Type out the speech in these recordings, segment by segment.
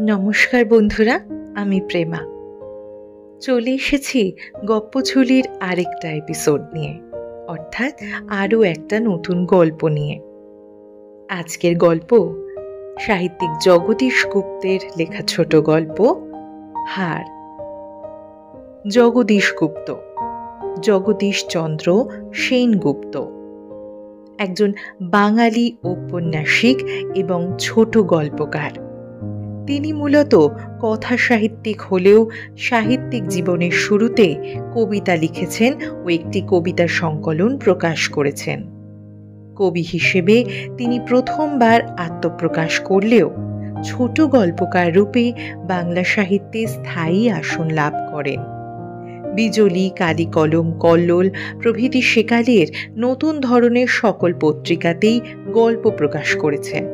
নমস্কার বন্ধুরা, আমি প্রেমা। চলে এসেছি গপ্পঝুলির আরেকটা এপিসোড নিয়ে, অর্থাৎ আরও একটা নতুন গল্প নিয়ে। আজকের গল্প সাহিত্যিক জগদীশ গুপ্তের লেখা ছোট গল্প হার। জগদীশ গুপ্ত জগদীশচন্দ্র সেনগুপ্ত একজন বাঙালি ঔপন্যাসিক এবং ছোট গল্পকার। তিনি মূলত কথা সাহিত্যিক হলেও সাহিত্যিক জীবনের শুরুতে কবিতা লিখেছেন ও একটি কবিতা সংকলন প্রকাশ করেছেন। কবি হিসেবে তিনি প্রথমবার আত্মপ্রকাশ করলেও ছোট গল্পকার রূপে বাংলা সাহিত্যে স্থায়ী আসন লাভ করেন। বিজলি, কালিকলম, কল্লোল প্রভৃতি সেকালের নতুন ধরনের সকল পত্রিকাতেই গল্প প্রকাশ করেছেন।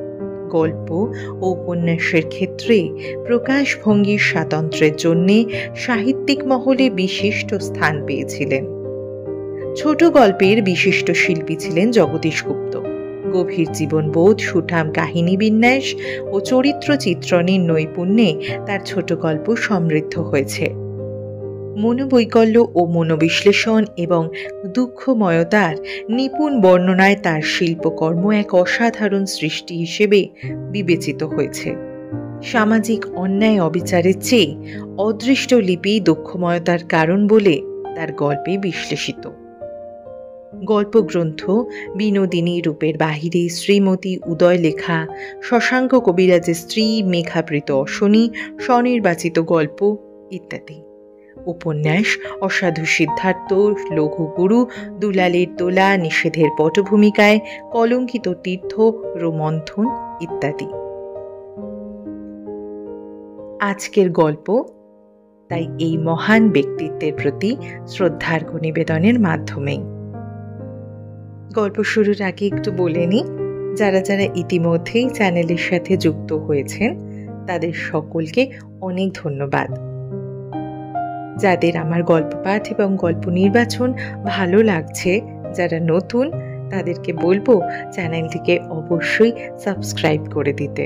গল্প ও উপন্যাসের ক্ষেত্রে প্রকাশভঙ্গির স্বাতন্ত্র্যের জন্য সাহিত্যিক মহলে বিশিষ্ট স্থান পেয়েছিলেন। ছোট গল্পের বিশিষ্ট শিল্পী ছিলেন জগদীশ গুপ্ত। গভীর জীবনবোধ, সুঠাম কাহিনী বিন্যাস ও চরিত্র চিত্রণের নৈপুণ্যে তার ছোট গল্প সমৃদ্ধ হয়েছে। মনোবৈকল্য ও মনোবিশ্লেষণ এবং দুঃখময়তার নিপুণ বর্ণনায় তার শিল্পকর্ম এক অসাধারণ সৃষ্টি হিসেবে বিবেচিত হয়েছে। সামাজিক অন্যায় অবিচারের চেয়ে অদৃষ্ট লিপি দুঃখময়তার কারণ বলে তার গল্পে বিশ্লেষিত। গল্পগ্রন্থ বিনোদিনী, রূপের বাহিরে, শ্রীমতী, উদয় লেখা, শশাঙ্ক কবিরাজের স্ত্রী, মেঘাবৃত অশনি, স্বনির্বাচিত গল্প ইত্যাদি। উপন্যাস অসাধু সিদ্ধার্থ, লঘুগুরু, দুলালের দোলা, নিষেধের পটভূমিকায়, কলঙ্কিত তীর্থ, রোমন্থন ইত্যাদি। আজকের গল্প তাই এই মহান ব্যক্তিত্বের প্রতি শ্রদ্ধার্ঘ্য নিবেদনের মাধ্যমেই। গল্প শুরুর আগে একটু বলে নিই, যারা যারা ইতিমধ্যেই চ্যানেলের সাথে যুক্ত হয়েছেন তাদের সকলকে অনেক ধন্যবাদ। যাদের আমার গল্প পাঠ এবং গল্প নির্বাচন ভালো লাগছে, যারা নতুন, তাদেরকে বলবো চ্যানেলটিকে অবশ্যই সাবস্ক্রাইব করে দিতে।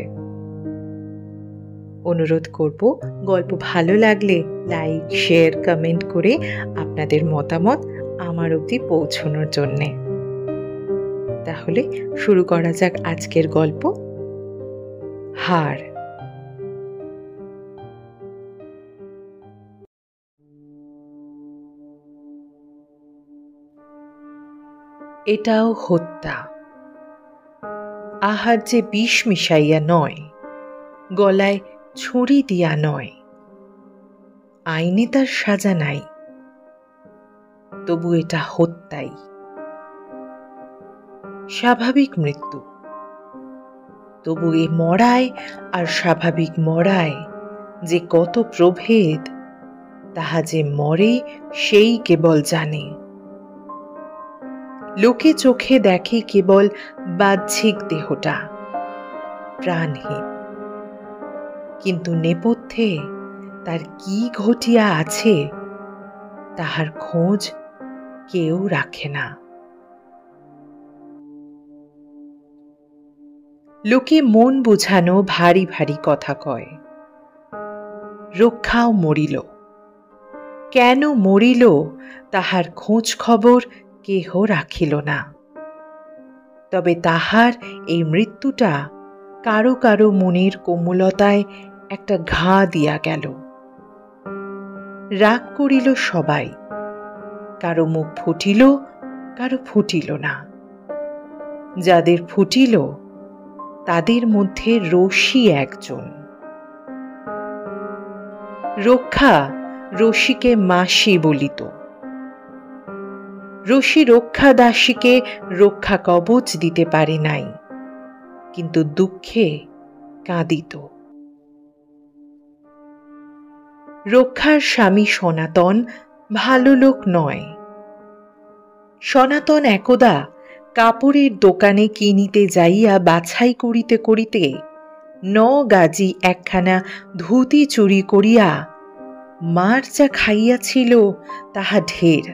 অনুরোধ করব গল্প ভালো লাগলে লাইক, শেয়ার, কমেন্ট করে আপনাদের মতামত আমার অবধি পৌঁছানোর জন্যে। তাহলে শুরু করা যাক আজকের গল্প হার। এটাও হত্যা, আহার যে বিষ মিশাইয়া নয়, গলায় ছুরি দিয়া নয়। আইনে তার সাজা নাই, তবু এটা হত্যাই। স্বাভাবিক মৃত্যু, তবু এ মরায় আর স্বাভাবিক মরায় যে কত প্রভেদ, তাহা যে মরে সেই কেবল জানে। লোকে চোখে দেখে কেবল বাহ্যিক দেহটা, প্রাণহীন, কিন্তু নেপথ্যে তার কি ঘটিয়া আছে তাহার খোঁজ কেউ রাখে না। লোকে মন বুঝানো ভারী ভারী কথা কয়। রক্ষাও মরিল, কেন মরিল তাহার খোঁজ খবর কেহ রাখিল না। তবে তাহার এই মৃত্যুটা কারো কারো মনের কোমলতায় একটা ঘা দিয়া গেল। রাগ করিল সবাই, কারো মুখ ফুটিল, কারো ফুটিল না। যাদের ফুটিল তাদের মধ্যে রশি একজন। রক্ষা রশিকে মাসি বলিত। রশি রক্ষা দাসীকে রক্ষা কবচ দিতে পারে নাই, কিন্তু দুঃখে কাঁদিত। রক্ষার স্বামী সনাতন ভালো লোক নয়। সনাতন একদা কাপড়ের দোকানে কিনিতে যাইয়া বাছাই করিতে করিতে 9 গাজি একখানা ধুতি চুরি করিয়া মার যা খাইয়াছিল তাহা ঢের।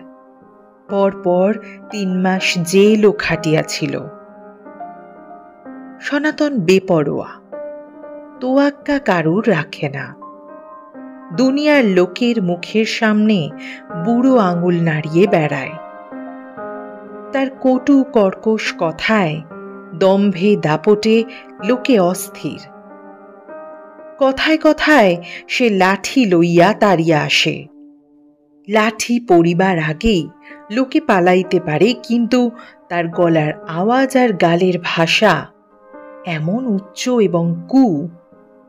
পরপর 3 মাস জেলও খাটিয়াছিল। সনাতন বেপরোয়া, তোয়াক্কা কারুর রাখে না। দুনিয়ার লোকের মুখের সামনে বুড়ো আঙুল নাড়িয়ে বেড়ায়। তার কটু কর্কশ কথায় দম্ভে দাপটে লোকে অস্থির। কথায় কথায় সে লাঠি লইয়া তাড়িয়া আসে। লাঠি পড়িবার আগেই লোকে পালাইতে পারে, কিন্তু তার গলার আওয়াজ আর গালের ভাষা এমন উচ্চ এবং কু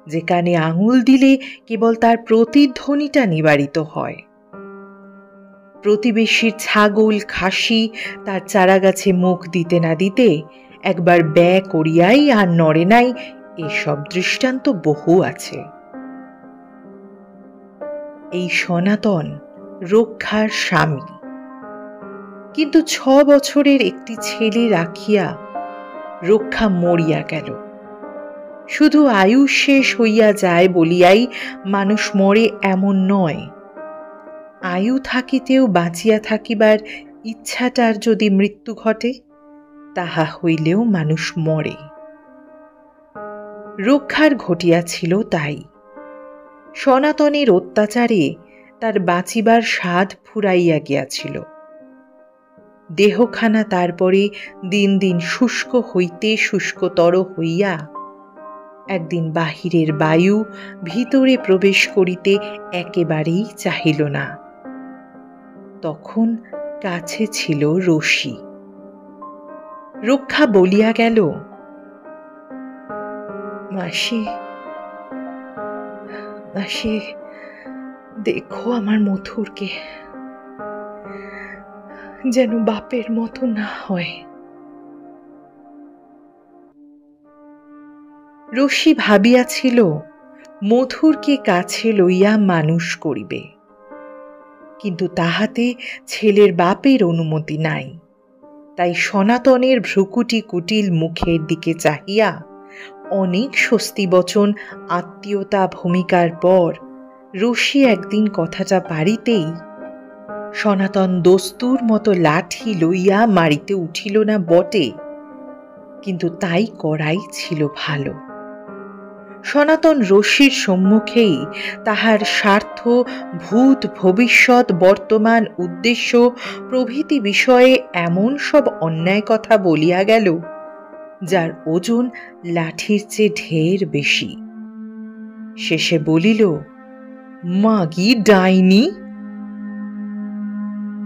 যে কানে আঙুল দিলে কেবল তার প্রতিধ্বনিটা নিবারিত হয়। প্রতিবেশীর ছাগল খাসি তার চারাগাছে মুখ দিতে না দিতে একবার ব্যয় করিয়াই আর নড়ে নাই, এসব দৃষ্টান্ত বহু আছে। এই সনাতন রক্ষার স্বামী, কিন্তু 6 বছরের একটি ছেলে রাখিয়া রক্ষা মরিয়া গেল। শুধু আয়ু শেষ হইয়া যায় বলিয়াই মানুষ মরে এমন নয়। আয়ু থাকিতেও বাঁচিয়া থাকিবার ইচ্ছাটার যদি মৃত্যু ঘটে, তাহা হইলেও মানুষ মরে। রক্ষার ঘটিয়াছিল তাই। সনাতনের অত্যাচারে তার বাঁচিবার স্বাদ ফুরাইয়া গিয়াছিল। দেহখানা তারপরে দিন দিন শুষ্ক হইতে শুষ্কতর হইয়া একদিন বাহিরের বায়ু ভিতরে প্রবেশ করিতে একেবারেই চাহিল না। তখন কাছে ছিল রশি। রক্ষা বলিয়া গেল, মাসি মাসি, দেখো আমার মথুরকে, যেন বাপের মতো না হয়। রশি ভাবিয়াছিল মথুরকে কাছে লইয়া মানুষ করিবে, কিন্তু তাহাতে ছেলের বাপের অনুমতি নাই। তাই সনাতনের ভ্রুকুটি কুটিল মুখের দিকে চাহিয়া অনেক স্বস্তিবচন আত্মীয়তা ভূমিকার পর রশি একদিন কথাটা পারিতেই সনাতন দস্তুর মতো লাঠি লইয়া মারিতে উঠিল না বটে, কিন্তু তাই করাই ছিল ভালো। সনাতন রশির সম্মুখেই তাহার স্বার্থ, ভূত, ভবিষ্যৎ, বর্তমান উদ্দেশ্য প্রভৃতি বিষয়ে এমন সব অন্যায় কথা বলিয়া গেল, যার ওজন লাঠির চেয়ে ঢের বেশি। শেষে বলিল, মাগি ডাইনি।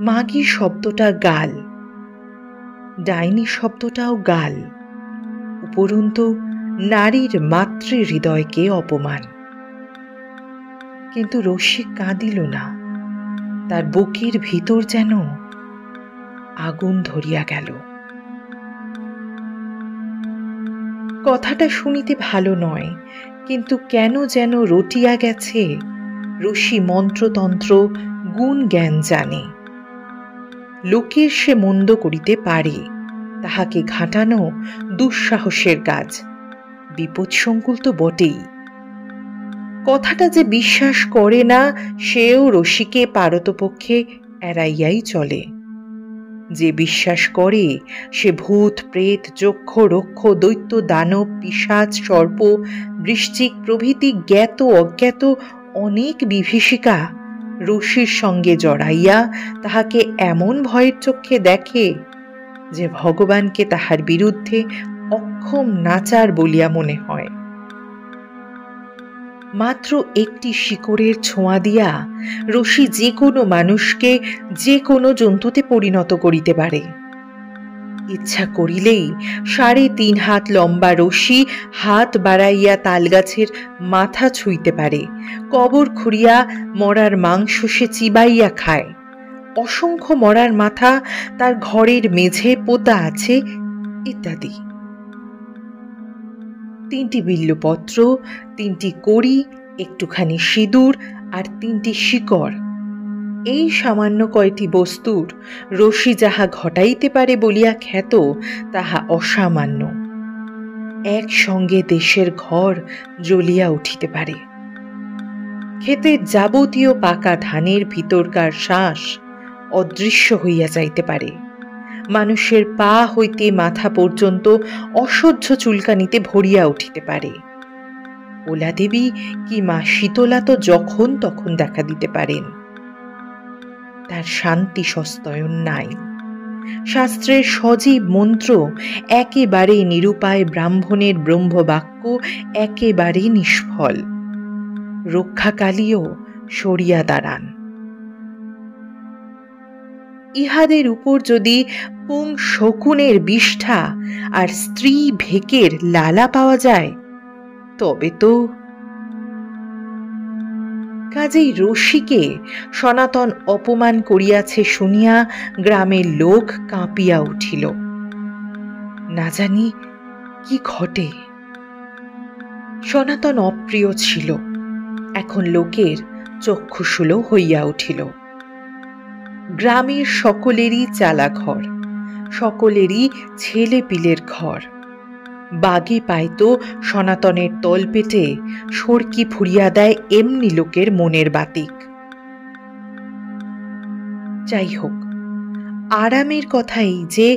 মাগি শব্দটা গাল, ডাইনি শব্দটাও গাল, উপরন্তু নারীর মাতৃ হৃদয়কে অপমান। কিন্তু রশি কাঁদিল না। তার বুকের ভিতর যেন আগুন ধরিয়া গেল। কথাটা শুনিতে ভালো নয়, কিন্তু কেন যেন রটিয়া গেছে রশি মন্ত্রতন্ত্র গুণ জ্ঞান জানে। লোকের সে মন্দ করিতে পারে, তাহাকে ঘাটানো দুঃসাহসের কাজ, বিপদসংকুল তো বটেই। কথাটা যে বিশ্বাস করে না, সেও রশিকে পারতপক্ষে এড়াইয়াই চলে। যে বিশ্বাস করে, সে ভূত প্রেত যক্ষ রক্ষ দৈত্য দানব পিশাচ সর্প বৃশ্চিক প্রভৃতি জ্ঞাত অজ্ঞাত অনেক বিভীষিকা রশির সঙ্গে জড়াইয়া তাহাকে এমন ভয়ের চক্ষে দেখে যে ভগবানকে তাহার বিরুদ্ধে অক্ষম নাচার বলিয়া মনে হয়। মাত্র একটি শিকড়ের ছোঁয়া দিয়া রশি যে কোনো মানুষকে যে কোনো জন্তুতে পরিণত করিতে পারে। ইচ্ছা করিলেই 3.5 হাত লম্বা রশি হাত বাড়াইয়া তালগাছের মাথা ছুঁইতে পারে, কবর খুঁড়িয়া মরার মাংস সে চিবাইয়া খায়। অসংখ্য মরার মাথা তার ঘরের মেঝে পোতা আছে, ইত্যাদি। 3টি বিল্লপত্র, 3টি কড়ি, একটুখানি সিঁদুর আর 3টি শিকড়, এই সামান্য কয়টি বস্তুর রশি যাহা ঘটাইতে পারে বলিয়া খ্যাত, তাহা অসামান্য। একসঙ্গে দেশের ঘর জ্বলিয়া উঠিতে পারে। ক্ষেতের যাবতীয় পাকা ধানের ভিতরকার শ্বাস অদৃশ্য হইয়া যাইতে পারে। মানুষের পা হইতে মাথা পর্যন্ত অসহ্য চুলকানিতে ভরিয়া উঠিতে পারে। ওলা দেবী কি মা শীতলা তো যখন তখন দেখা দিতে পারেন। তার শান্তি সস্তয়ন নাই। শাস্ত্রের সজীব মন্ত্র একেবারে নিরুপায়, ব্রাহ্মণের ব্রহ্মবাক্য একেবারে নিষ্ফল। রক্ষাকালীও সরিয়া দাঁড়ান। ইহাদের উপর যদি পুং শকুনের বিষ্ঠা আর স্ত্রী ভেকের লালা পাওয়া যায় তবে তো। কাজেই রসিকে সনাতন অপমান করিয়াছে শুনিয়া গ্রামের লোক কাঁপিয়া উঠিল। না জানি কি ঘটে। সনাতন অপ্রিয় ছিল, এখন লোকের চক্ষুশূল হইয়া উঠিল। গ্রামের সকলেরই চালা ঘর, সকলেরই ছেলে পিলের ঘর। বাগে পাইতো সনাতনের তলপেটে সরকি ফুরিয়া দেয় এমনি লোকের মনের বাতিক। যাই হোক, আরামের কথাই যে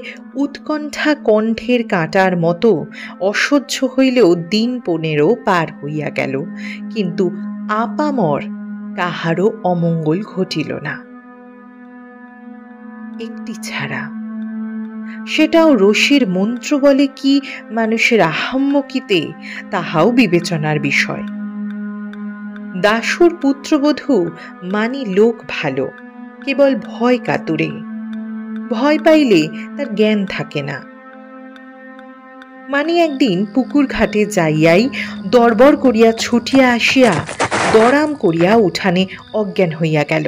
উৎকণ্ঠা কণ্ঠের কাঁটার মতো অসহ্য হইলেও দিন 15 পার হইয়া গেল, কিন্তু আপামর কাহারও অমঙ্গল ঘটিল না, একটি ছাড়া। সেটাও রশির মন্ত্র বলে কি মানুষের আহাম্মকিতে, তাহাও বিবেচনার বিষয়। দাশুর পুত্রবধূ মানি লোক ভালো, কেবল ভয় কাতুরে। ভয় পাইলে তার জ্ঞান থাকে না। মানি একদিন পুকুর ঘাটে যাইয়াই দরবর করিয়া ছুটিয়া আসিয়া দরাম করিয়া উঠানে অজ্ঞান হইয়া গেল।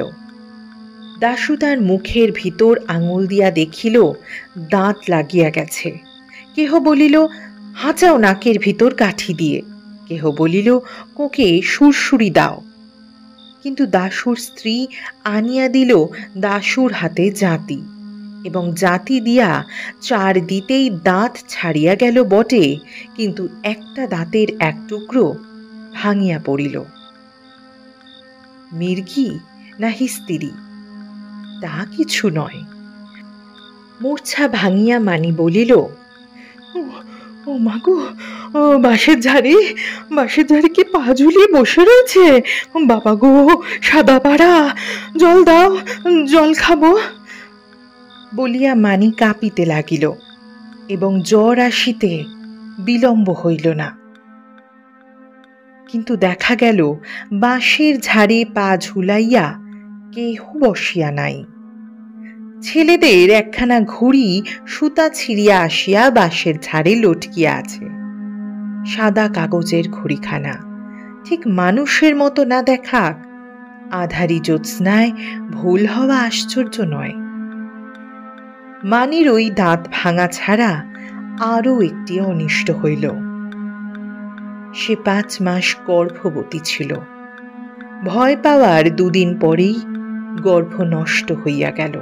দাশু তার মুখের ভিতর আঙুল দিয়া দেখিল দাঁত লাগিয়া গেছে। কেহ বলিল হাঁচাও নাকের ভিতর কাঠি দিয়ে, কেহ বলিল কোকে সুরসুরি দাও। কিন্তু দাশুর স্ত্রী আনিয়া দিল দাশুর হাতে জাঁতি, এবং জাঁতি দিয়া চার দিতেই দাঁত ছাড়িয়া গেল বটে, কিন্তু একটা দাঁতের এক টুকরো ভাঙিয়া পড়িল। মির্গি না হিস্তিরি তা কিছু নয়। মূর্ছা ভাঙিয়া মানি বলিল, ও মাগো, বাঁশের ঝাড়ে কি পা ঝুলিয়ে বসে রয়েছে। বাবা গো, সাদা পাড়া, জল দাও, জল খাবো বলিয়া মানি কাঁপিতে লাগিল, এবং জ্বর আসিতে বিলম্ব হইল না। কিন্তু দেখা গেল বাঁশের ঝাড়ে পা ঝুলাইয়া কেহ বসিয়া নাই। ছেলেদের একখানা ঘুড়ি সুতা ছিঁড়িয়া আসিয়া বাঁশের ঝাড়ে লটকিয়া আছে। সাদা কাগজের ঘুড়িখানা, ঠিক মানুষের মতো না দেখাক, আধারি জ্যোৎস্নায় ভুল হওয়া আশ্চর্য নয়। মানির ওই দাঁত ভাঙা ছাড়া আরও একটি অনিষ্ট হইল। সে 5 মাস গর্ভবতী ছিল। ভয় পাওয়ার 2 দিন পরেই গর্ভ নষ্ট হইয়া গেল।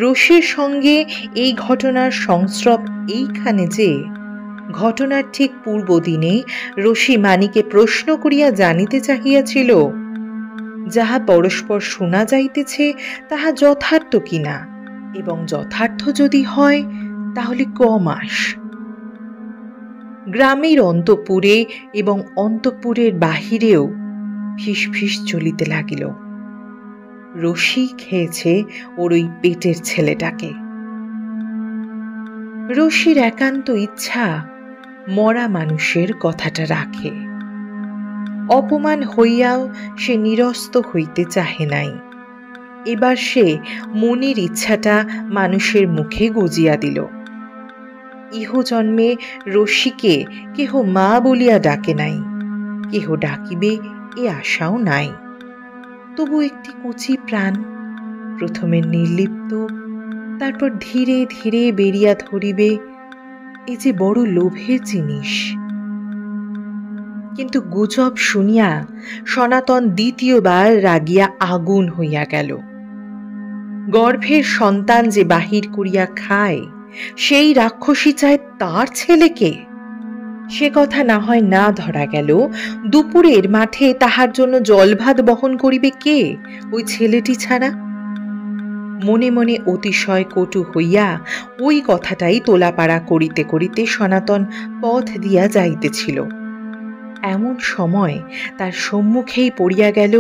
রশির সঙ্গে এই ঘটনার সংস্রব এইখানে যে, ঘটনার ঠিক পূর্বদিনে রশি মানিকে প্রশ্ন করিয়া জানিতে চাহিয়াছিল, যাহা পরস্পর শোনা যাইতেছে তাহা যথার্থ কিনা, এবং যথার্থ যদি হয় তাহলে ক মাস। গ্রামের অন্তঃপুরে এবং অন্তঃপুরের বাহিরেও ফিস ফিস চলিতে লাগিল। রশি খেয়েছে ওর ওই পেটের ছেলেটাকে। রশির একান্ত ইচ্ছা মরা মানুষের কথাটা রাখে। অপমান হইয়াও সে নিরস্ত হইতে চাহে নাই। এবার সে মনের ইচ্ছাটা মানুষের মুখে গজিয়া দিল। ইহ জন্মে রশিকে কেহ মা বলিয়া ডাকে নাই, কেহ ডাকিবে এ আশাও নাই। তবু একটি কচি প্রাণ, প্রথমে নির্লিপ্ত, তারপর ধীরে ধীরে বেরিয়া ধরিবে, এ যে বড় লোভের জিনিস। কিন্তু গুজব শুনিয়া সনাতন দ্বিতীয়বার রাগিয়া আগুন হইয়া গেল। গর্ভের সন্তান যে বাহির করিয়া খায়, সেই রাক্ষসী চায় তার ছেলেকে। সে কথা না হয় না ধরা গেল, দুপুরের মাঠে তাহার জন্য জল ভাত বহন করিবে কে, ওই ছেলেটি ছাড়া? মনে মনে অতিশয় কটু হইয়া ওই কথাটাই তোলাপাড়া করিতে করিতে সনাতন পথ দিয়া যাইতেছিল। এমন সময় তার সম্মুখেই পড়িয়া গেল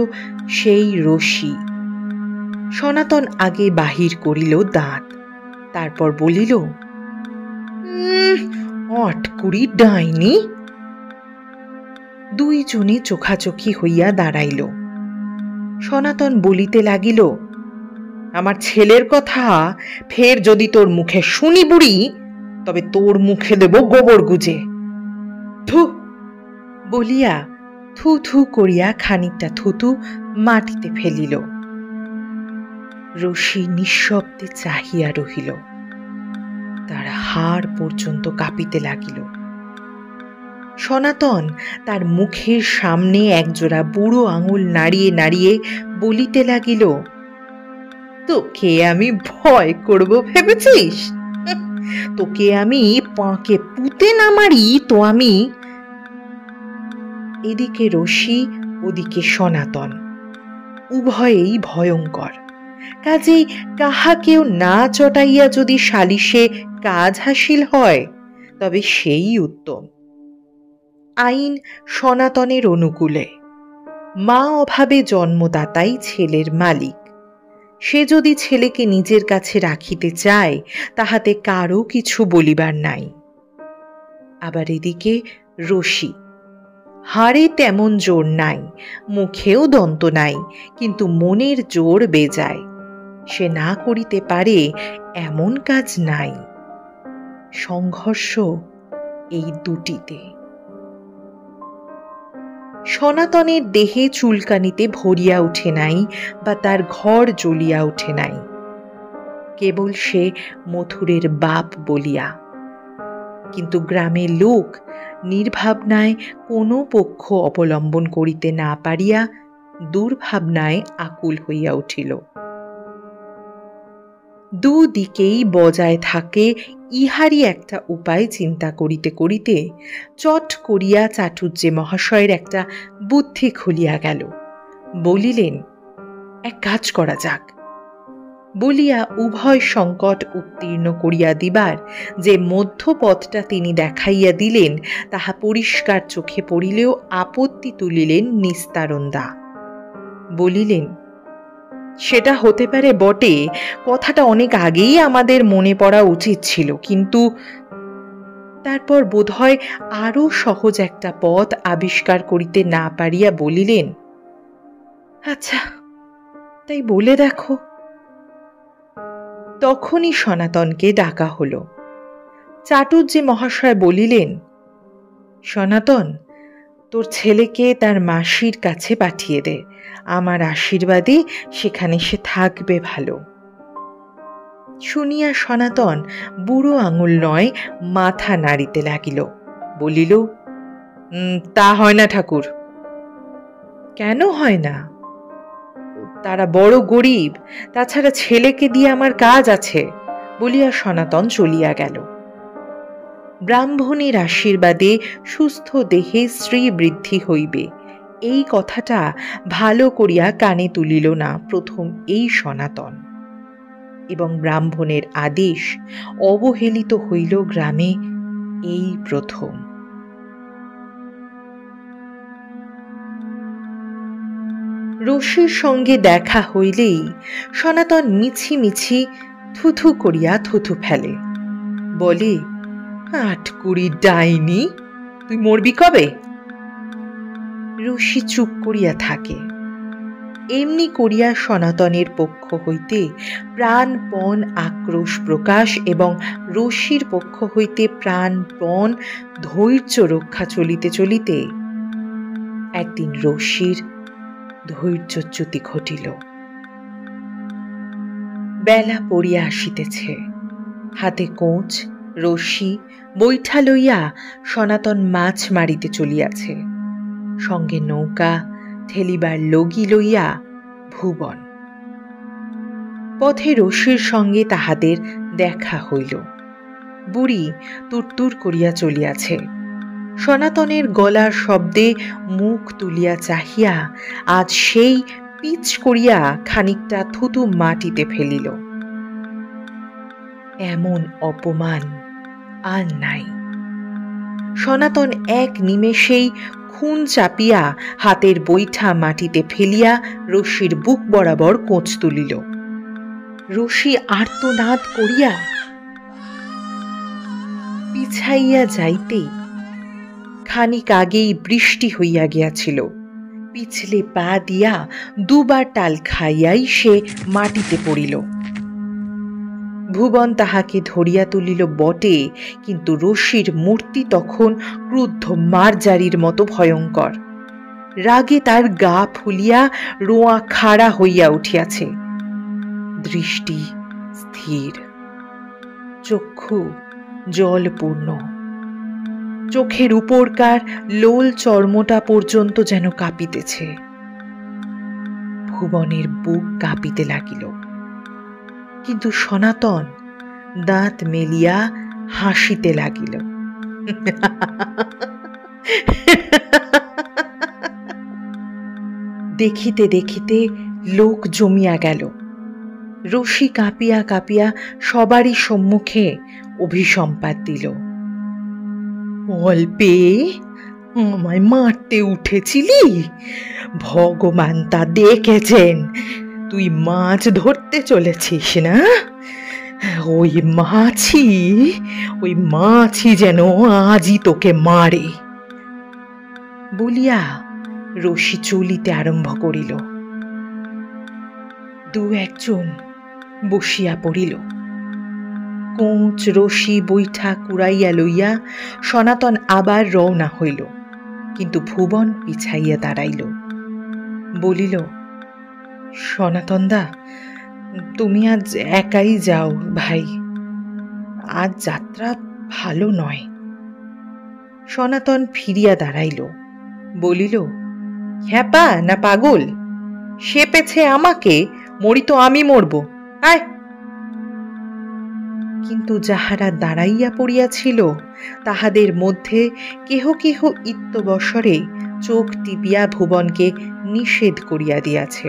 সেই রশি। সনাতন আগে বাহির করিল দাঁত, তারপর বলিল, অটকুড়ি ডাইনি। দুইজনে চোখাচোখি হইয়া দাঁড়াইল। সনাতন বলিতে লাগিল, আমার ছেলের কথা ফের যদি তোর মুখে শুনি বুড়ি, তবে তোর মুখে দেব গোবর গুজে। থু বলিয়া থু থু করিয়া খানিকটা থুতু মাটিতে ফেলিল। রশি নিঃশব্দে চাহিয়া রহিল। তার হাড় পর্যন্ত কাঁপিতে লাগিল। সনাতন তার মুখের সামনে একজোড়া বুড়ো আঙুল নাড়িয়ে নাড়িয়ে বলিতে লাগিল, তোকে আমি ভয় করব ভেবেছিস? তোকে আমি পাঁকে পুঁতে না মারি তো আমি। এদিকে রশি, ওদিকে সনাতন, উভয়েই ভয়ঙ্কর। কাজেই কাহাকেও না চটাইয়া যদি সালিশে কাজ হাসিল হয়, তবে সেই উত্তম। আইন সনাতনের অনুকূলে। মা অভাবে জন্মদাতাই ছেলের মালিক। সে যদি ছেলেকে নিজের কাছে রাখিতে চায়, তাহাতে কারও কিছু বলিবার নাই। আবার এদিকে রশি, হাড়ে তেমন জোর নাই, মুখেও দন্ত নাই, কিন্তু মনের জোর বেজায়। সে না করিতে পারে এমন কাজ নাই। সংঘর্ষ এই দুটিতে। সনাতনের দেহে চুলকানিতে ভরিয়া উঠে নাই, বা তার ঘর জ্বলিয়া উঠে নাই, কেবল সে মথুরের বাপ বলিয়া। কিন্তু গ্রামের লোক নির্ভাবনায় কোনো পক্ষ অবলম্বন করিতে না পারিয়া দুর্ভাবনায় আকুল হইয়া উঠিল। দুদিকেই বজায় থাকে ইহারই একটা উপায় চিন্তা করিতে করিতে চট করিয়া চাটুজ্জে মহাশয়ের একটা বুদ্ধি খুলিয়া গেল। বলিলেন, এক কাজ করা যাক। বলিয়া উভয় সংকট উত্তীর্ণ করিয়া দিবার যে মধ্যপথটা তিনি দেখাইয়া দিলেন, তাহা পরিষ্কার চোখে পড়িলেও আপত্তি তুলিলেন নিস্তারণদা। বলিলেন, সেটা হতে পারে বটে, কথাটা অনেক আগেই আমাদের মনে পড়া উচিত ছিল, কিন্তু তারপর বোধহয় আরো সহজ একটা পথ আবিষ্কার করিতে না পারিয়া বলিলেন, আচ্ছা, তাই বলে দেখো। তখনই সনাতনকে ডাকা হল। চাটুজ্জে মহাশয় বলিলেন, সনাতন, তোর ছেলেকে তার মাসির কাছে পাঠিয়ে দে। আমার আশীর্বাদে সেখানে সে থাকবে ভালো। শুনিয়া সনাতন বুড়ো আঙুল নয়, মাথা নাড়িতে লাগিল। বলিল, তা হয় না ঠাকুর। কেন হয় না? তারা বড় গরিব, তাছাড়া ছেলেকে দিয়ে আমার কাজ আছে, বলিয়া সনাতন চলিয়া গেল। ব্রাহ্মণের আশীর্বাদে সুস্থ দেহে শ্রী বৃদ্ধি হইবে, এই কথাটা ভালো করিয়া কানে তুলিল না প্রথম এই সনাতন, এবং ব্রাহ্মণের আদেশ অবহেলিত হইল গ্রামে এই প্রথম। রশির সঙ্গে দেখা হইলেই সনাতন মিছি মিছি থুথু করিয়া থুথু ফেলে। বলে, আটকুড়ি ডাইনি, তুই মরবি কবে? রশি চুপ করিয়া থাকে। এমনি করিয়া সনাতনের পক্ষ হইতে প্রাণপণ আক্রোশ প্রকাশ, এবং রশির পক্ষ হইতে প্রাণপণ ধৈর্য রক্ষা চলিতে চলিতে একদিন রশির ধৈর্যচ্যুতি ঘটিল। বেলা পড়িয়া আসিতেছে। হাতে কোঁচ, রশি, বৈঠা লইয়া সনাতন মাছ মারিতে চলিয়াছে। সঙ্গে নৌকা, ঠেলিবার লগি লইয়া ভুবন। পথে রশির সঙ্গে তাহাদের দেখা হইল। বুড়ি তুরতুর করিয়া চলিয়াছে। সনাতনের গলার শব্দে মুখ তুলিয়া চাহিয়া আজ সেই পিচ করিয়া খানিকটা থুতু মাটিতে ফেলিল। এমন অপমান আর নাই। সনাতন এক নিমেষেই খুন চাপিয়া হাতের বৈঠা মাটিতে ফেলিয়া রশির বুক বরাবর কোঁচ তুলিল। রশি আর্তনাদ করিয়া পিছাইয়া যাইতেই খানিক আগেই বৃষ্টি হইয়া গিয়াছিল। পিছলে পা দিয়া দুবার টাল খাইয়াই সে মাটিতে পড়িল। ভুবন তাহাকে ধরিয়া তুলিল বটে, কিন্তু রশির মূর্তি তখন ক্রুদ্ধ মারজারির মতো ভয়ঙ্কর। রাগে তার গা ফুলিয়া রোঁয়া খাড়া হইয়া উঠিয়াছে। দৃষ্টি স্থির, চক্ষু জলপূর্ণ। চোখের উপরকার লোল চর্মটা পর্যন্ত যেন কাঁপিতেছে। ভুবনের বুক কাঁপিতে লাগিল, কিন্তু সনাতন দাঁত মেলিয়া হাসিতে লাগিল। দেখিতে দেখিতে লোক জমিয়া গেল। রশি কাঁপিয়া কাঁপিয়া সবারই সম্মুখে অভিসম্পাত দিল। অল্পে আমায় মারতে উঠেছিলি? ভগবান তা দেখেছেন, তুই মাছ ধরতে চলেছিস না? ওই মাছি যেন আজই তোকে মারে। বলিয়া রশি চলিতে আরম্ভ করিল। দু একজন বসিয়া পড়িল। কোঁচ রশি বৈঠা কুড়াইয়া লইয়া সনাতন আবার রওনা হইল, কিন্তু ভুবন পিছাইয়া দাঁড়াইল। বলিল, সনাতনদা, তুমি আজ একাই যাও ভাই, আজ যাত্রা ভালো নয়। সনাতন ফিরিয়া দাঁড়াইল, বলিল, হ্যাপা না পাগল? সে পেছে আমাকে, মরি তো আমি মরব, আয়। কিন্তু যাহারা দাঁড়াইয়া পড়িয়াছিল তাহাদের মধ্যে কেহ কেহ ইত্যবসরে চোখ টিপিয়া ভুবনকে নিষেধ করিয়া দিয়াছে।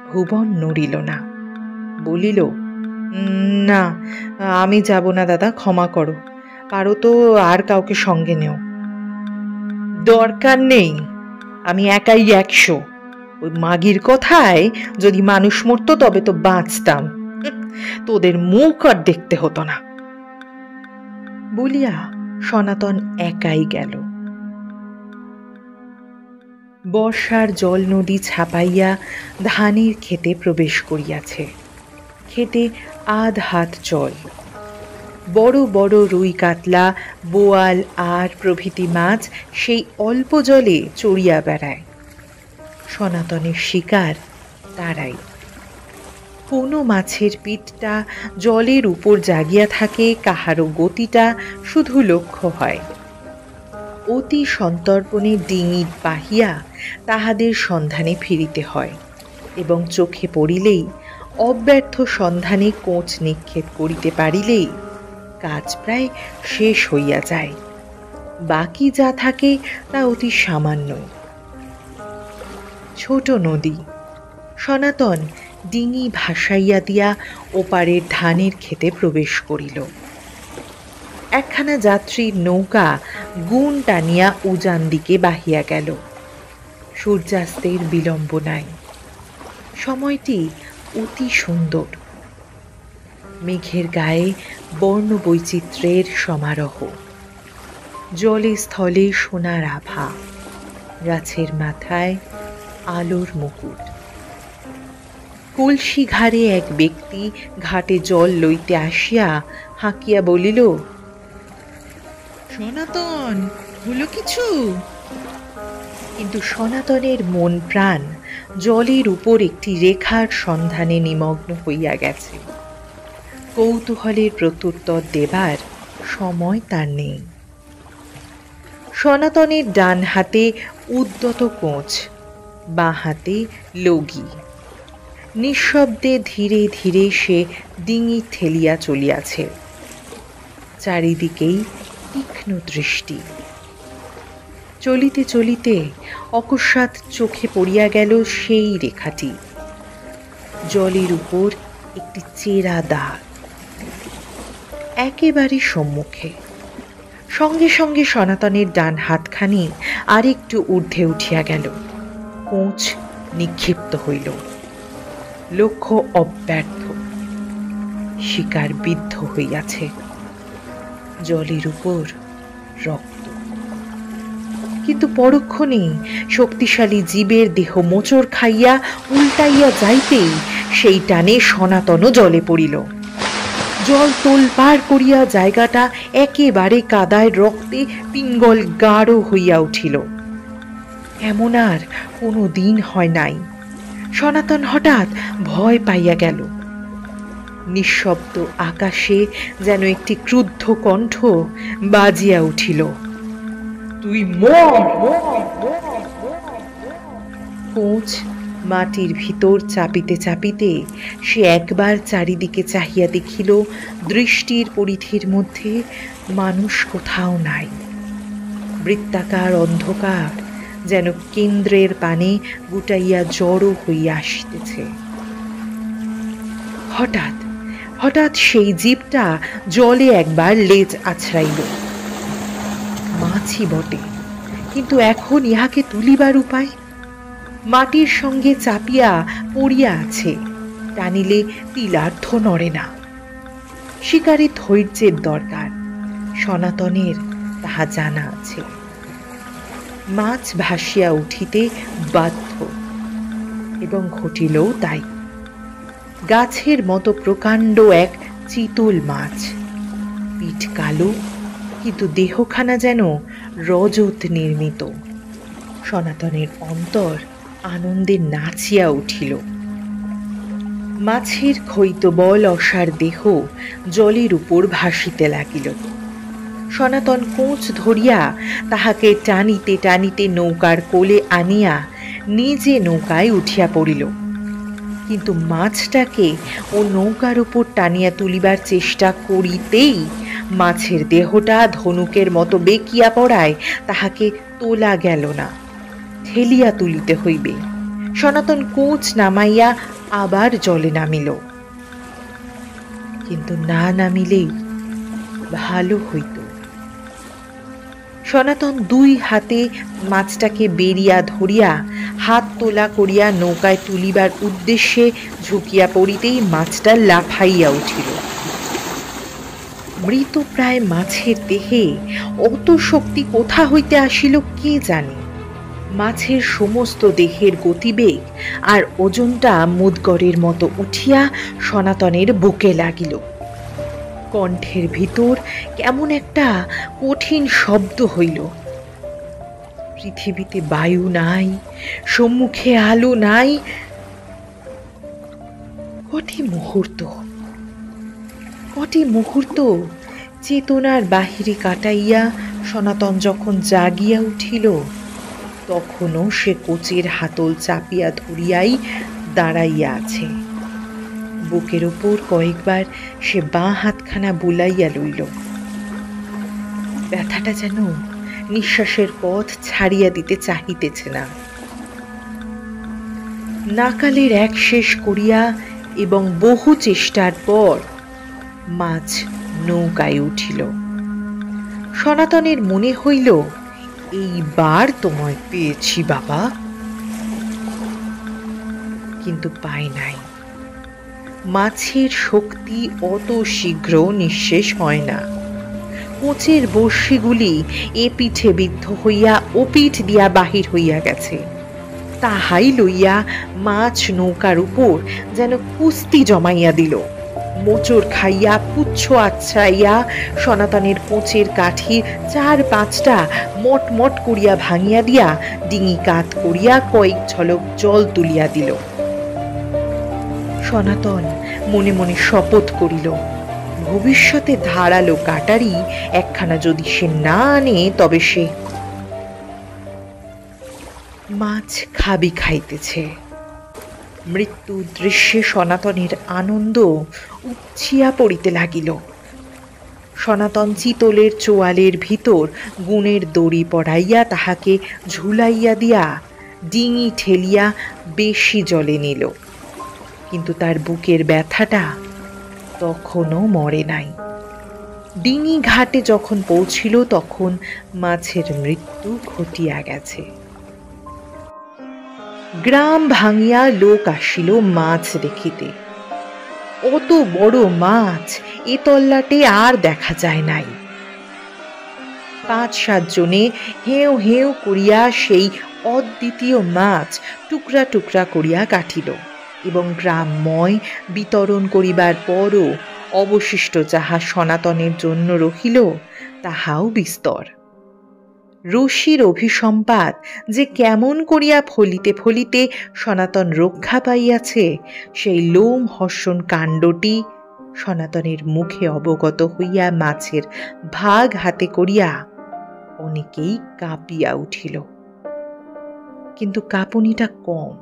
ভুবন নড়িল না, বলিল, না, আমি যাব না দাদা, ক্ষমা করো, পারো তো আর কাউকে সঙ্গে নেও। দরকার নেই, আমি একাই 100। ওই মাগির কথায় যদি মানুষ মরত তবে তো বাঁচতাম, তোদের মুখ আর দেখতে হতো না। বলিয়া সনাতন একাই গেল। বর্ষার জল নদী ছাপাইয়া ধানের ক্ষেতে প্রবেশ করিয়াছে। ক্ষেতে আধ হাত জল। বড় বড় রুই কাতলা, বোয়াল আর প্রভৃতি মাছ সেই অল্প জলে চড়িয়া বেড়ায়। সনাতনের শিকার তারাই। কোনো মাছের পিঠটা জলের উপর জাগিয়া থাকে, কাহারও গতিটা শুধু লক্ষ্য হয়। অতি সন্তর্পণে ডিঙি বাহিয়া তাহাদের সন্ধানে ফিরিতে হয়, এবং চোখে পড়িলেই অব্যর্থ সন্ধানে কোঁচ নিক্ষেপ করিতে পারিলেই কাজ প্রায় শেষ হইয়া যায়। বাকি যা থাকে তা অতি সামান্য। ছোট নদী। সনাতন ডিঙি ভাসাইয়া দিয়া ওপারের ধানের ক্ষেতে প্রবেশ করিল। একখানা যাত্রীর নৌকা গুণ টানিয়া উজান দিকে বাহিয়া গেল। সূর্যাস্তের বিলম্ব নাই। সময়টি অতি সুন্দর। মেঘের গায়ে বর্ণ বৈচিত্র্যের সমারোহ। জলে স্থলে সোনার আভা, গাছের মাথায় আলোর মুকুট। কলসি ঘাড়ে এক ব্যক্তি ঘাটে জল লইতে আসিয়া হাঁকিয়া বলিল, সনাতন, হলো কিছু? কিন্তু সনাতনের মন প্রাণ জলের উপর একটি রেখার সন্ধানে নিমগ্ন হইয়া গেছে। কৌতূহলের প্রত্যুত্তর দেবার সময় তার নেই। সনাতনের ডান হাতে উদ্যত কোঁচ, বাঁ হাতে লগি। নিঃশব্দে ধীরে ধীরে সে ডিঙি ঠেলিয়া চলিয়াছে। চারিদিকেই তীক্ষ্ণ দৃষ্টি। চলিতে চলিতে অকস্মাৎ চোখে পড়িয়া গেল সেই রেখাটি। জলের উপর একটি চেরা দাগ, একেবারে সম্মুখে। সঙ্গে সঙ্গে সনাতনের ডান হাতখানি আরেকটু ঊর্ধ্বে উঠিয়া গেল। কোঁচ নিক্ষিপ্ত হইল। লক্ষ্য অব্যর্থ। শিকার বিদ্ধ হইয়াছে। জলের উপর রক্ত। কিন্তু পরক্ষণে শক্তিশালী জীবের দেহ মোচড় খাইয়া উল্টাইয়া যাইতেই সেই টানে সনাতনও জলে পড়িল। জল তোলপাড় করিয়া জায়গাটা একেবারে কাদায় রক্তে পিঙ্গল গাঢ় হইয়া উঠিল। এমন আর কোনো দিন হয় নাই। সনাতন হঠাৎ ভয় পাইয়া গেল। নিঃশব্দ আকাশে যেন একটি ক্রুদ্ধ কণ্ঠ বাজিয়া উঠিল, তুই মর। কোঁচ মাটির ভিতর চাপিতে চাপিতে সে একবার চারিদিকে চাহিয়া দেখিল দৃষ্টির পরিধির মধ্যে মানুষ কোথাও নাই। বৃত্তাকার অন্ধকার যেন কেন্দ্রের পানে গুটাইয়া জড়ো হইয়া আসিতেছে। হঠাৎ হঠাৎ সেই জীবটা জলে একবার লেজ আছড়াইল। মাছই বটে, কিন্তু এখন ইহাকে তুলিবার উপায়? মাটির সঙ্গে চাপিয়া পড়িয়া আছে, টানিলে তিলার্ধ নড়ে না। শিকারে ধৈর্যের দরকার, সনাতনের তাহা জানা আছে। মাছ ভাসিয়া উঠিতে বাধ্য, এবং ঘটিলও তাই। গাছের মতো প্রকাণ্ড এক চিতল মাছ, পিঠ কালো, কিন্তু দেহখানা যেন রজত নির্মিত। সনাতনের অন্তর আনন্দে নাচিয়া উঠিল। মাছের ক্ষৈতবল অসার দেহ জলের উপর ভাসিতে লাগিল। সনাতন কোঁচ ধরিয়া তাহাকে টানিতে টানিতে নৌকার কোলে আনিয়া নিজে নৌকায় উঠিয়া পড়িল। কিন্তু মাছটাকে ও নৌকার উপর টানিয়া তুলিবার চেষ্টা করিতেই মাছের দেহটা ধনুকের মতো বেঁকিয়া পড়ায় তাহাকে তোলা গেল না, ঠেলিয়া তুলিতে হইবে। সনাতন কোঁচ নামাইয়া আবার জলে নামিল, কিন্তু না নামিলেই ভালো হইত। সনাতন দুই হাতে মাছটাকে বেরিয়া ধরিয়া হাত তোলা করিয়া নৌকায় তুলিবার উদ্দেশ্যে ঝুঁকিয়া পড়িতেই মাছটা লাফাইয়া উঠিল। মৃতপ্রায় মাছের দেহে অত শক্তি কোথা হইতে আসিল কে জানে। মাছের সমস্ত দেহের গতিবেগ আর ওজনটা মুদগরের মতো উঠিয়া সনাতনের বুকে লাগিল। কণ্ঠের ভিতর কেমন একটা কঠিন শব্দ হইল। পৃথিবীতে বায়ু নাই, সম্মুখে আলো নাই। কটি মুহূর্ত চেতনার বাহিরে কাটাইয়া সনাতন যখন জাগিয়া উঠিল, তখনও সে কোচের হাতল চাপিয়া ধরিয়াই দাঁড়াইয়া আছে। বুকের ওপর কয়েকবার সে বাঁ হাতখানা বুলাইয়া লইল। ব্যথাটা যেন নিঃশ্বাসের পথ ছাড়িয়া দিতে চাহিতেছে না। নাকালের এক শেষ করিয়া এবং বহু চেষ্টার পর মাছ নৌকায় উঠিল। সনাতনের মনে হইল, এইবার তোমায় পেয়েছি বাবা। কিন্তু পাই নাই। মাছের শক্তি অত শীঘ্র নিঃশেষ হয় না। কোচের বর্ষিগুলি এ পিঠে বিদ্ধ হইয়া ও পিঠ দিয়া বাহির হইয়া গেছে। তাহাই লইয়া মাছ নৌকার উপর যেন কুস্তি জমাইয়া দিল। মোচড় খাইয়া পুচ্ছ আচ্ছাইয়া সনাতনের কোচের কাঠি 4-5টা মটমট করিয়া ভাঙিয়া দিয়া ডিঙি কাত করিয়া কয়েক ঝলক জল তুলিয়া দিল। সনাতন মনে মনে শপথ করিল, ভবিষ্যতে ধারালো কাটারি একখানা যদি সে না আনে তবে সে। মাছ খাবি খাইতেছে। মৃত্যু দৃশ্যে সনাতনের আনন্দ উপচিয়া পড়িতে লাগিল। সনাতন চিতলের চোয়ালের ভিতর গুণের দড়ি পড়াইয়া তাহাকে ঝুলাইয়া দিয়া ডিঙি ঠেলিয়া বেশি জলে নিল। কিন্তু তার বুকের ব্যথাটা তখনও মরে নাই। ডিঙি ঘাটে যখন পৌঁছিল তখন মাছের মৃত্যু ঘটিয়া গেছে। গ্রাম ভাঙিয়া লোক আসিল মাছ দেখিতে। অত বড় মাছ এ তল্লাটে আর দেখা যায় নাই। ৫-৭ জনে হেউ হেউ করিয়া সেই অদ্বিতীয় মাছ টুকরা টুকরা করিয়া কাটিল এবং গ্রামময় বিতরণ করিবার পরও অবশিষ্ট যাহা সনাতনের জন্য রহিল তাহাও বিস্তর। রশির অভিসম্পাত যে কেমন করিয়া ফলিতে ফলিতে সনাতন রক্ষা পাইয়াছে সেই লোম হর্ষণ কাণ্ডটি সনাতনের মুখে অবগত হইয়া মাছের ভাগ হাতে করিয়া অনেকেই কাঁপিয়া উঠিল। কিন্তু কাঁপুনিটা কম,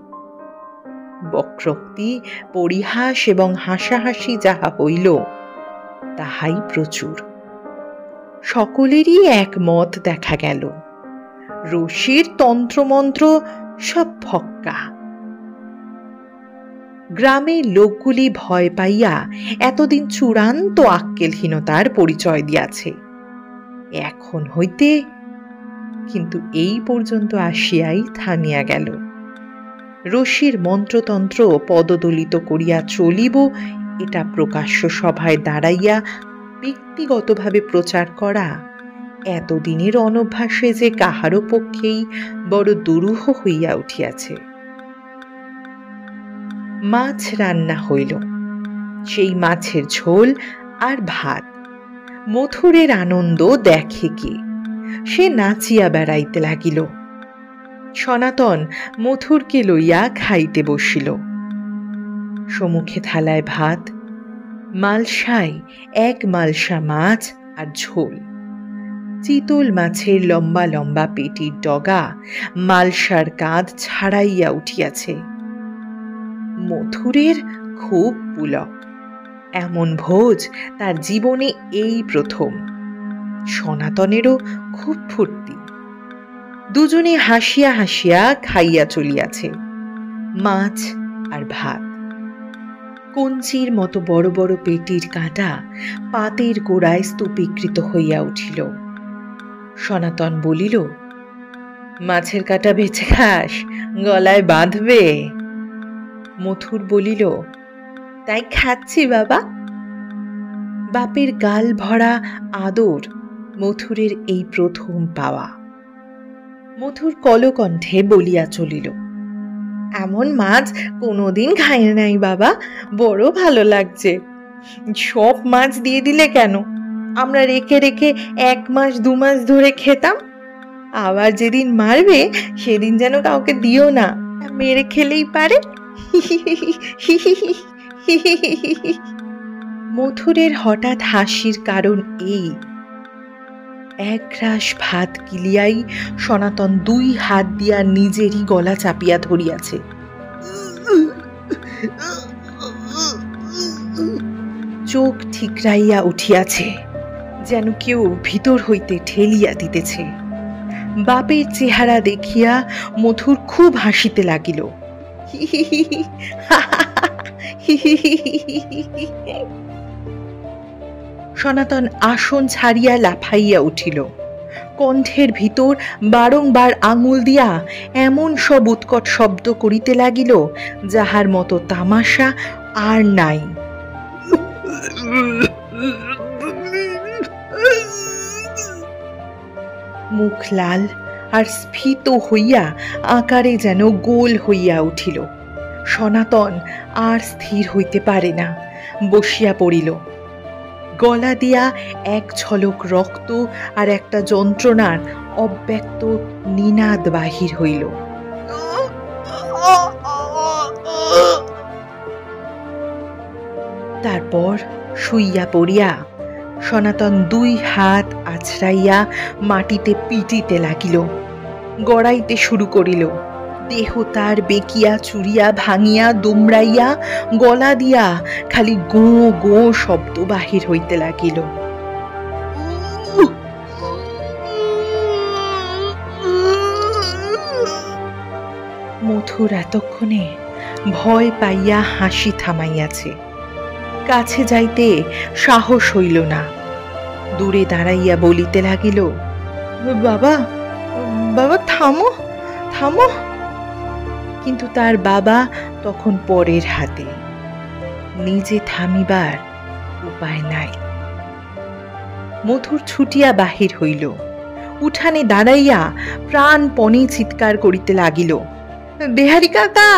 বক্রোক্তি পরিহাস এবং হাসাহাসি যাহা হইল তাহাই প্রচুর। সকলেরই একমত দেখা গেল, রশির তন্ত্রমন্ত্র সব ফক্কা। গ্রামের লোকগুলি ভয় পাইয়া এতদিন চূড়ান্ত আক্কেলহীনতার পরিচয় দিয়াছে। এখন হইতে কিন্তু এই পর্যন্ত আসিয়াই থামিয়া গেল। রশির মন্ত্রতন্ত্র পদদলিত করিয়া চলিব এটা প্রকাশ্য সভায় দাঁড়াইয়া ব্যক্তিগতভাবে প্রচার করা এতদিনের অনভ্যাসে যে কাহারও পক্ষেই বড় দুরূহ হইয়া উঠিয়াছে। মাছ রান্না হইল, সেই মাছের ঝোল আর ভাত। মথুরের আনন্দ দেখে কে, সে নাচিয়া বেড়াইতে লাগিল। সনাতন মথুরকে লইয়া খাইতে বসিল। সম্মুখে থালায় ভাত, মালসায় 1 মালসা মাছ আর ঝোল। চিতল মাছের লম্বা লম্বা পেটির ডগা মালসার কাঁধ ছাড়াইয়া উঠিয়াছে। মথুরের খুব পুলক, এমন ভোজ তার জীবনে এই প্রথম। সনাতনেরও খুব ফুর্তি, দুজনে হাসিয়া হাসিয়া খাইয়া চলিয়াছে মাছ আর ভাত। কঞ্চির মতো বড় বড় পেটির কাঁটা পাতের গোড়ায় স্তূপীকৃত হইয়া উঠিল। সনাতন বলিল, মাছের কাঁটা বেছে খাস, গলায় বাঁধবে। মথুর বলিল, তাই খাচ্ছি বাবা। বাপের গাল ভরা আদর মথুরের এই প্রথম পাওয়া। মথুর কলকণ্ঠে বলিয়া চলিল, এমন মাছ কোনোদিন খাই নাই বাবা, বড় ভালো লাগছে। সব মাছ দিয়ে দিলে কেন? আমরা রেখে রেখে 1 মাস 2 মাস ধরে খেতাম। আবার যেদিন মারবে সেদিন যেন কাউকে দিও না, মেরে খেলেই পারে। মথুরের হঠাৎ হাসির কারণ এই, 1 গ্রাস ভাত গিলিয়াই সনাতন 2 হাত দিয়া নিজেরই গলা চাপিয়া ধরিয়াছে। চোখ ঠিকরাইয়া উঠিয়াছে, যেন কেউ ভিতর হইতে ঠেলিয়া দিতেছে। বাপের চেহারা দেখিয়া মথুর খুব হাসিতে লাগিল। সনাতন আসন ছাড়িয়া লাফাইয়া উঠিল। কণ্ঠের ভিতর বারংবার আঙুল দিয়া এমন সব উৎকট শব্দ করিতে লাগিল যাহার মতো তামাশা আর নাই। মুখ লাল আর স্ফীত হইয়া আকারে যেন গোল হইয়া উঠিল। সনাতন আর স্থির হইতে পারে না, বসিয়া পড়িল। গলা দিয়া 1 ঝলক রক্ত আর একটা যন্ত্রণার অব্যক্ত নিনাদ বাহির হইল। তারপর শুইয়া পড়িয়া সনাতন 2 হাত আছড়াইয়া মাটিতে পিটিতে লাগিল, গড়াইতে শুরু করিল। দেহ তার বেকিয়া চুরিয়া ভাঙিয়া দুমড়াইয়া গলা দিয়া খালি গো গো শব্দ বাহির হইতে লাগিল। মথুর এতক্ষণে ভয় পাইয়া হাসি থামাইয়াছে, কাছে যাইতে সাহস হইল না। দূরে দাঁড়াইয়া বলিতে লাগিল, বাবা, বাবা, থামো, থামো। কিন্তু তার বাবা তখন পরের হাতে, নিজে থামিবার উপায় নাই। মধুর ছুটিয়া বাহির হইল, উঠানে দাঁড়াইয়া প্রাণপণে চিৎকার করিতে লাগিল, বেহারি কাকা,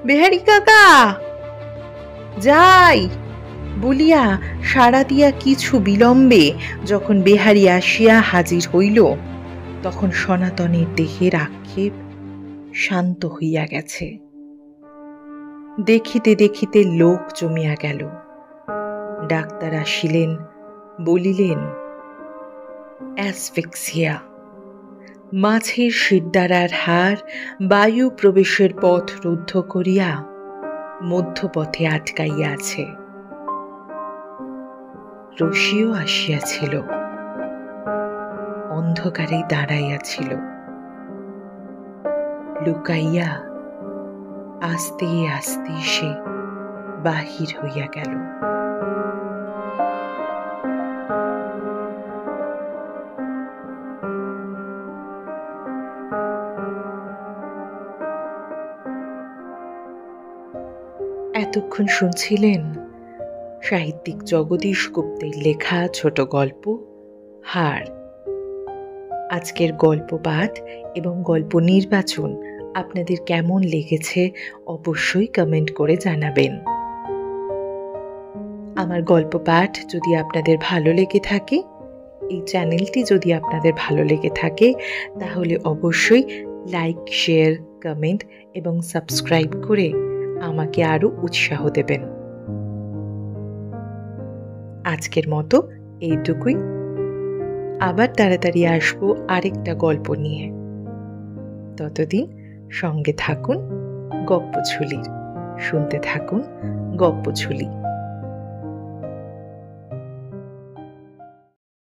বেহারি কাকা। যাই বলিয়া সাড়া দিয়া কিছু বিলম্বে যখন বেহারি আসিয়া হাজির হইল, তখন সনাতনের দেহের আক্ষেপ শান্ত হইয়া গেছে। দেখিতে দেখিতে লোক জমিয়া গেল। ডাক্তার আসিলেন, বলিলেন, অ্যাসফিক্সিয়া, মাছের শিরদাঁড়ার হাড় বায়ু প্রবেশের পথ রুদ্ধ করিয়া মধ্যপথে আটকাইয়া আছে। রশিও আসিয়াছিল, অন্ধকারে দাঁড়াইয়াছিল। লুকাইয়া আস্তে আস্তে সে বাহির হইয়া গেল। এতক্ষণ শুনছিলেন সাহিত্যিক জগদীশ গুপ্তের লেখা ছোট গল্প হাড়। আজকের গল্প পাঠ এবং গল্প নির্বাচন আপনাদের কেমন লেগেছে অবশ্যই কমেন্ট করে জানাবেন। আমার গল্প পাঠ যদি আপনাদের ভালো লেগে থাকে, এই চ্যানেলটি যদি আপনাদের ভালো লেগে থাকে, তাহলে অবশ্যই লাইক, শেয়ার, কমেন্ট এবং সাবস্ক্রাইব করে আমাকে আরো উৎসাহ দেবেন। আজকের মতো এইটুকুই। আবার তাড়াতাড়ি আসবো আরেকটা গল্প নিয়ে। ততদিন সঙ্গে থাকুন গপ্পঝুলির, শুনতে থাকুন গপ্পঝুলি।